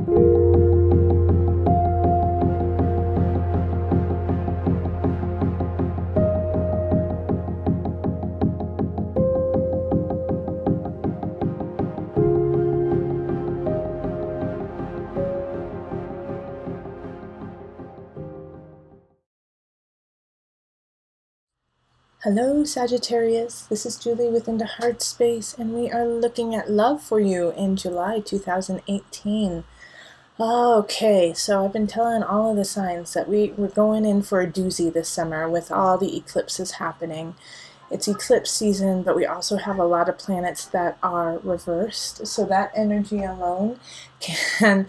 Hello Sagittarius, this is Julie with Into Heart Space, and we are looking at love for you in July 2018. Okay, so I've been telling all of the signs that we're going in for a doozy this summer with all the eclipses happening. It's eclipse season, but we also have a lot of planets that are reversed, so that energy alone can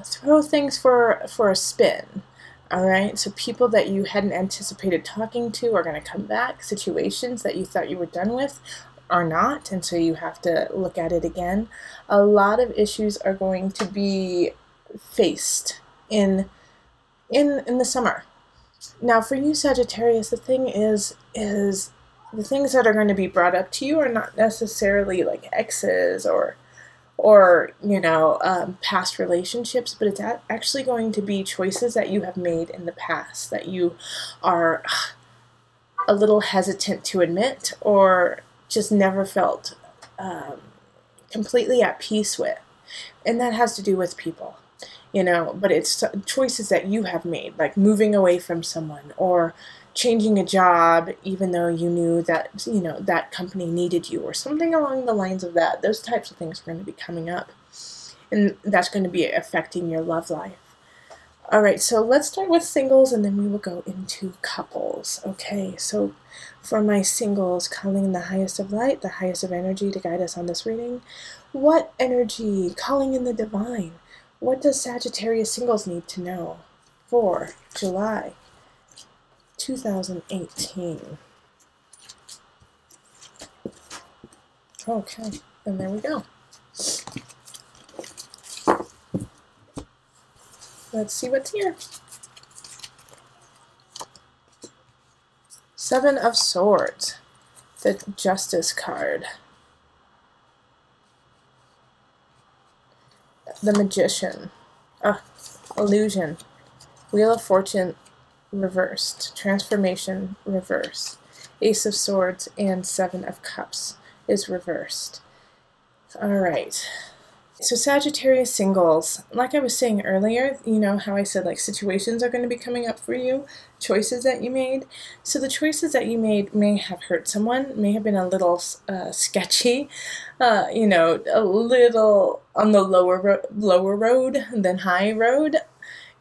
throw things for a spin. Alright, so people that you hadn't anticipated talking to are going to come back. Situations that you thought you were done with are not, and so you have to look at it again. A lot of issues are going to be faced in the summer. Now for you Sagittarius, the thing is the things that are going to be brought up to you are not necessarily like exes or past relationships, but it's actually going to be choices that you have made in the past that you are a little hesitant to admit or just never felt completely at peace with. And that has to do with people, but it's choices that you have made, like moving away from someone or changing a job even though you knew that that company needed you or something along the lines of that. Those types of things are going to be coming up, and that's going to be affecting your love life. Alright, so let's start with singles and then we will go into couples. Okay, so for my singles, calling in the highest of light, the highest of energy to guide us on this reading. What energy? Calling in the divine. What does Sagittarius singles need to know for July 2018. Okay, and there we go. Let's see what's here. Seven of Swords, the Justice card. The Magician, Illusion, Wheel of Fortune reversed, Transformation reversed, Ace of Swords and Seven of Cups is reversed. Alright, so Sagittarius singles, like I was saying earlier, how I said like situations are going to be coming up for you, choices that you made. So the choices that you made may have hurt someone, may have been a little sketchy, a little on the lower road than high road.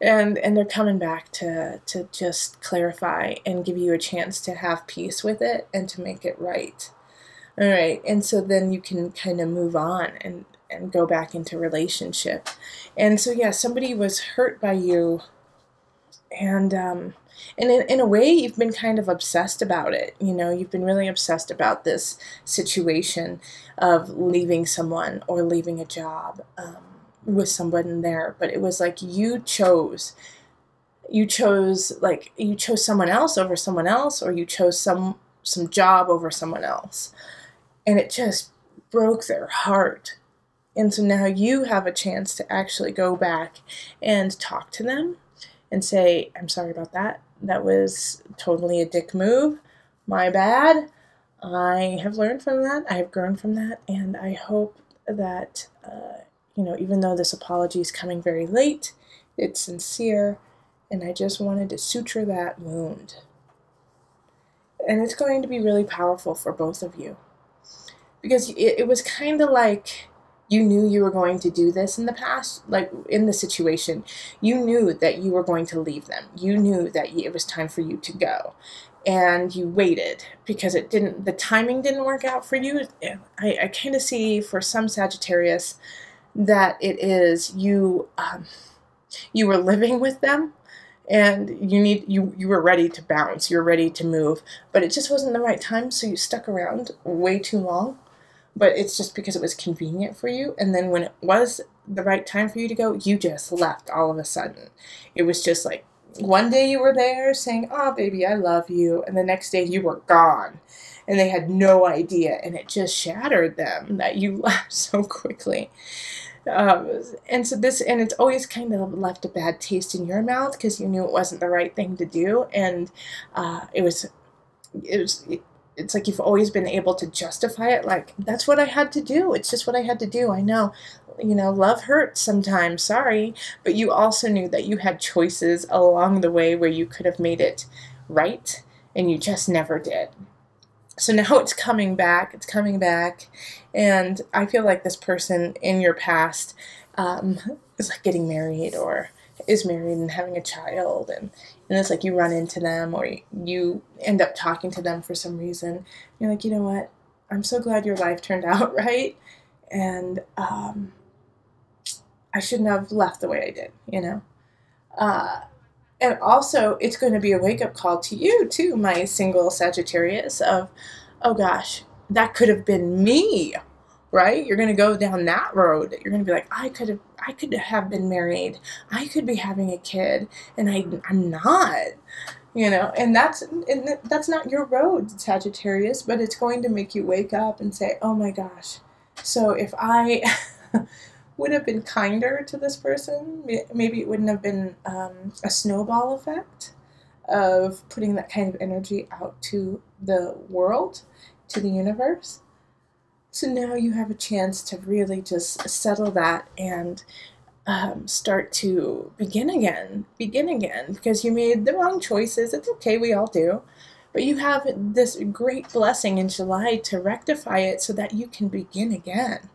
And they're coming back to just clarify and give you a chance to have peace with it and to make it right. All right, and so then you can kind of move on and go back into relationship. And so yeah, somebody was hurt by you, and in a way you've been kind of obsessed about it. You've been really obsessed about this situation of leaving someone or leaving a job. With someone there, but it was like you chose someone else over someone else, or you chose some job over someone else, and it just broke their heart. And so now you have a chance to actually go back and talk to them and say, I'm sorry about that. That was totally a dick move. My bad. I have learned from that. I have grown from that, and I hope that even though this apology is coming very late, it's sincere, and I just wanted to suture that wound. And it's going to be really powerful for both of you. Because it was kind of like you knew you were going to do this in the past, like in the situation. You knew that you were going to leave them. You knew that it was time for you to go. And you waited because the timing didn't work out for you. I kind of see for some Sagittarius that it is you were living with them and you were ready to bounce, you were ready to move, but it just wasn't the right time, so you stuck around way too long. But it's just because it was convenient for you, and then when it was the right time for you to go, you just left all of a sudden. It was just like one day you were there saying, oh baby, I love you, and the next day you were gone. And they had no idea, and it just shattered them that you left so quickly. And so and it's always kind of left a bad taste in your mouth because you knew it wasn't the right thing to do, and it was it's like you've always been able to justify it, like, that's what I had to do. It's just what I had to do. I know, love hurts sometimes, sorry. But you also knew that you had choices along the way where you could have made it right, and you just never did. So now it's coming back, and I feel like this person in your past is like getting married, or is married and having a child, and it's like you run into them, or you end up talking to them for some reason. You're like, you know what? I'm so glad your life turned out right, and I shouldn't have left the way I did, And also, it's going to be a wake-up call to you, too, my single Sagittarius, of, oh gosh, that could have been me, right? You're going to go down that road. You're going to be like, I could have been married. I could be having a kid, and I'm not, and that's not your road, Sagittarius, but it's going to make you wake up and say, oh my gosh, so if I would have been kinder to this person, maybe it wouldn't have been a snowball effect of putting that kind of energy out to the world, to the universe. So now you have a chance to really just settle that and start to begin again, because you made the wrong choices. It's okay, we all do. But you have this great blessing in July to rectify it so that you can begin again.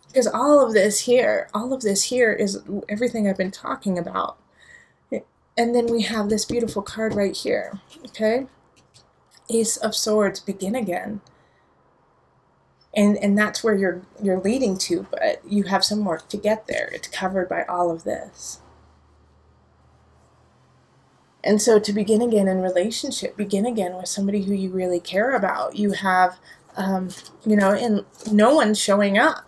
Because all of this here is everything I've been talking about. And then we have this beautiful card right here, okay? Ace of Swords, begin again. And that's where you're leading to, but you have some work to get there. It's covered by all of this. And so to begin again in relationship, begin again with somebody who you really care about. You have, and no one's showing up.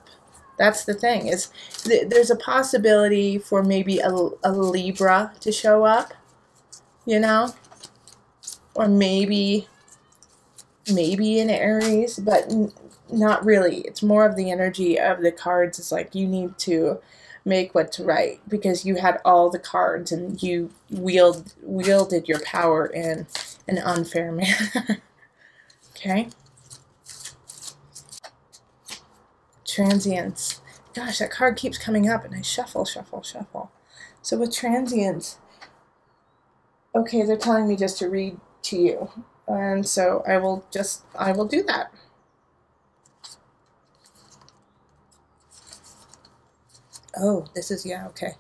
That's the thing, is there's a possibility for maybe a Libra to show up, or maybe an Aries, but not really. It's more of the energy of the cards. It's like you need to make what's right, because you had all the cards and you wielded your power in an unfair manner. Okay? Transience. Gosh, that card keeps coming up, and I shuffle. So with transience, okay, they're telling me just to read to you, and so I will do that. Oh, this is, yeah, okay.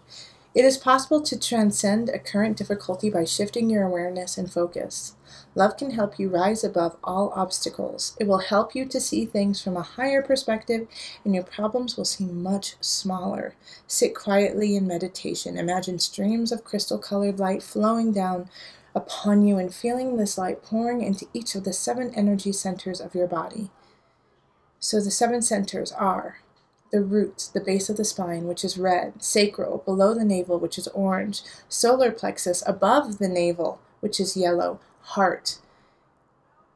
It is possible to transcend a current difficulty by shifting your awareness and focus. Love can help you rise above all obstacles. It will help you to see things from a higher perspective, and your problems will seem much smaller. Sit quietly in meditation. Imagine streams of crystal-colored light flowing down upon you and feeling this light pouring into each of the 7 energy centers of your body. So the 7 centers are the root, the base of the spine, which is red; sacral, below the navel, which is orange; solar plexus, above the navel, which is yellow; heart,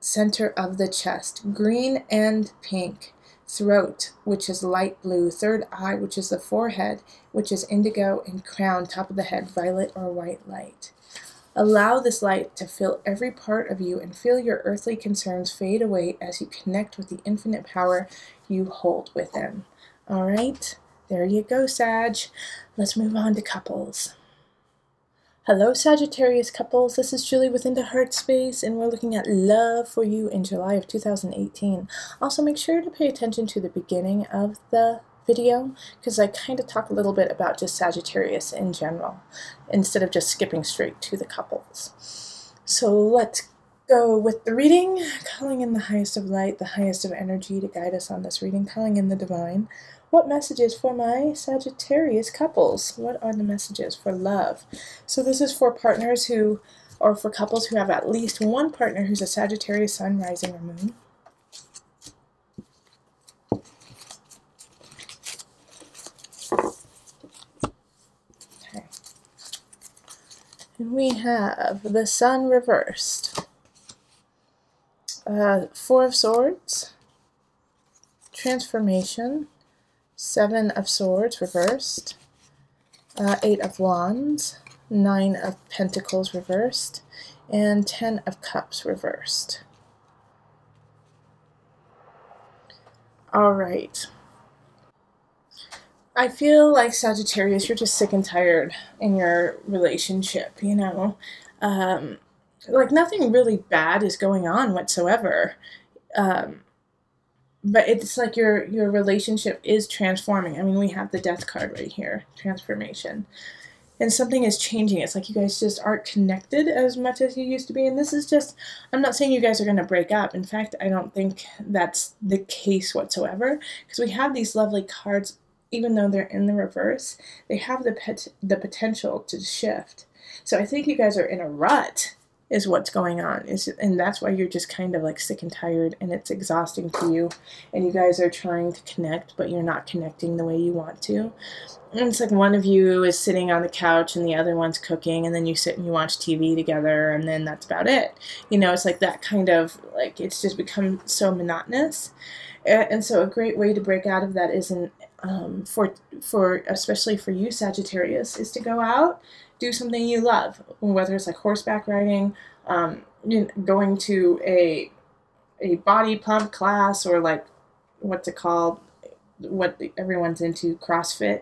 center of the chest, green and pink; throat, which is light blue; third eye, which is the forehead, which is indigo; and crown, top of the head, violet or white light. Allow this light to fill every part of you and feel your earthly concerns fade away as you connect with the infinite power you hold within. All right, there you go, Sag. Let's move on to couples. Hello, Sagittarius couples. This is Julie with Into Heart Space, and we're looking at love for you in July of 2018. Also, make sure to pay attention to the beginning of the video, because I kind of talk a little bit about just Sagittarius in general, instead of just skipping straight to the couples. So let's go with the reading, calling in the highest of light, the highest of energy to guide us on this reading, calling in the divine. What messages for my Sagittarius couples? What are the messages for love? So this is for partners or for couples who have at least one partner who's a Sagittarius sun, rising, or moon. Okay. And we have the sun reversed. 4 of Swords, transformation, Seven of Swords reversed, Eight of Wands, Nine of Pentacles reversed, and 10 of Cups reversed. All right. I feel like, Sagittarius, you're just sick and tired in your relationship, you know? Like, nothing really bad is going on whatsoever. But it's like your relationship is transforming. I mean, we have the Death card right here, transformation. And something is changing. It's like you guys just aren't connected as much as you used to be. And this is just, I'm not saying you guys are going to break up. In fact, I don't think that's the case whatsoever. Because we have these lovely cards, even though they're in the reverse, they have the potential to shift. So I think you guys are in a rut is what's going on. And that's why you're just kind of like sick and tired and it's exhausting to you. And you guys are trying to connect, but you're not connecting the way you want to. And it's like one of you is sitting on the couch and the other one's cooking, and then you sit and you watch TV together, and then that's about it. You know, it's like that kind of, like, it's just become so monotonous. And so a great way to break out of that isn't, for especially for you, Sagittarius, is to go out, do something you love, whether it's like horseback riding, going to a body pump class, or like, what's it called, what everyone's into, CrossFit,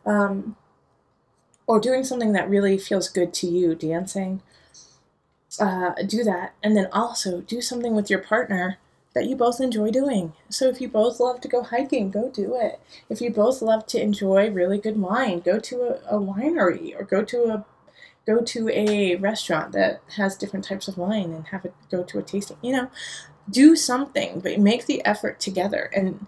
or doing something that really feels good to you, dancing. Do that, and then also do something with your partner that you both enjoy doing. So if you both love to go hiking, go do it. If you both love to enjoy really good wine, go to a winery, or go to a restaurant that has different types of wine and go to a tasting. You know, do something, but make the effort together. And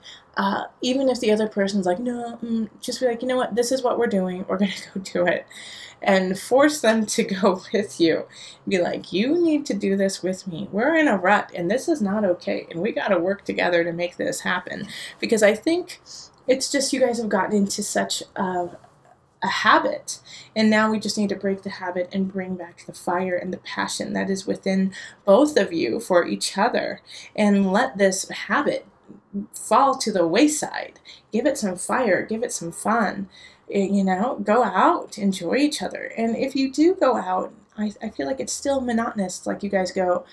even if the other person's like, no, just be like, you know what, this is what we're doing. We're going to go do it. And force them to go with you. Be like, you need to do this with me. We're in a rut, and this is not okay. And we got to work together to make this happen. Because I think it's just you guys have gotten into such a habit. And now we just need to break the habit and bring back the fire and the passion that is within both of you for each other. And let this habit fall to the wayside. Give it some fire. Give it some fun. You know, go out, enjoy each other. And if you do go out, I feel like it's still monotonous. It's like you guys go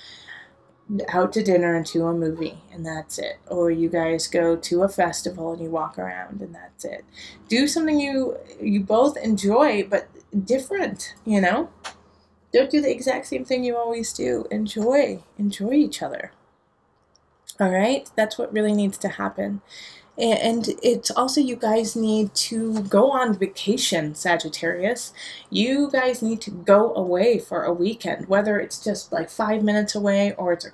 out to dinner and to a movie, and that's it. Or you guys go to a festival and you walk around, and that's it. Do something you both enjoy, but different, you know? Don't do the exact same thing you always do. Enjoy each other. All right? That's what really needs to happen. And it's also, you guys need to go on vacation, Sagittarius. You guys need to go away for a weekend, whether it's just like 5 minutes away or it's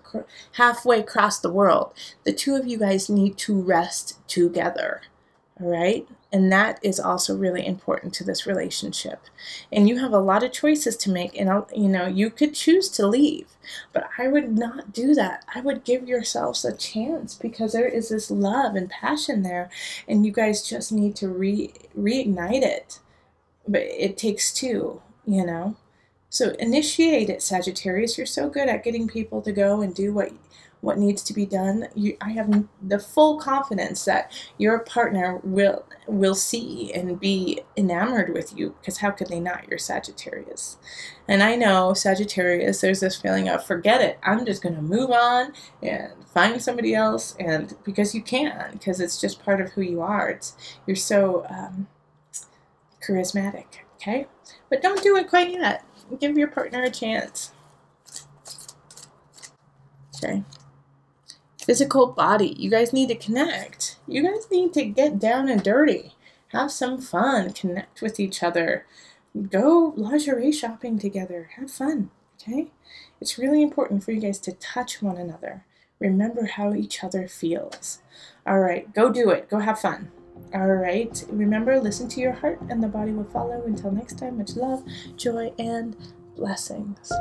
halfway across the world. The two of you guys need to rest together, all right? And that is also really important to this relationship. And you have a lot of choices to make, and you know, you could choose to leave, but I would not do that. I would give yourselves a chance, because there is this love and passion there, and you guys just need to reignite it. But it takes two, you know. So initiate it, Sagittarius. You're so good at getting people to go and do what needs to be done. I have the full confidence that your partner will see and be enamored with you, because how could they not? You're Sagittarius. And I know, Sagittarius, there's this feeling of, forget it, I'm just going to move on and find somebody else, and because you can, because it's just part of who you are. You're so charismatic, okay? But don't do it quite yet. Give your partner a chance. Okay. Physical body. You guys need to connect. You guys need to get down and dirty. Have some fun. Connect with each other. Go lingerie shopping together. Have fun. Okay? It's really important for you guys to touch one another. Remember how each other feels. All right. Go do it. Go have fun. All right. Remember, listen to your heart and the body will follow. Until next time, much love, joy, and blessings.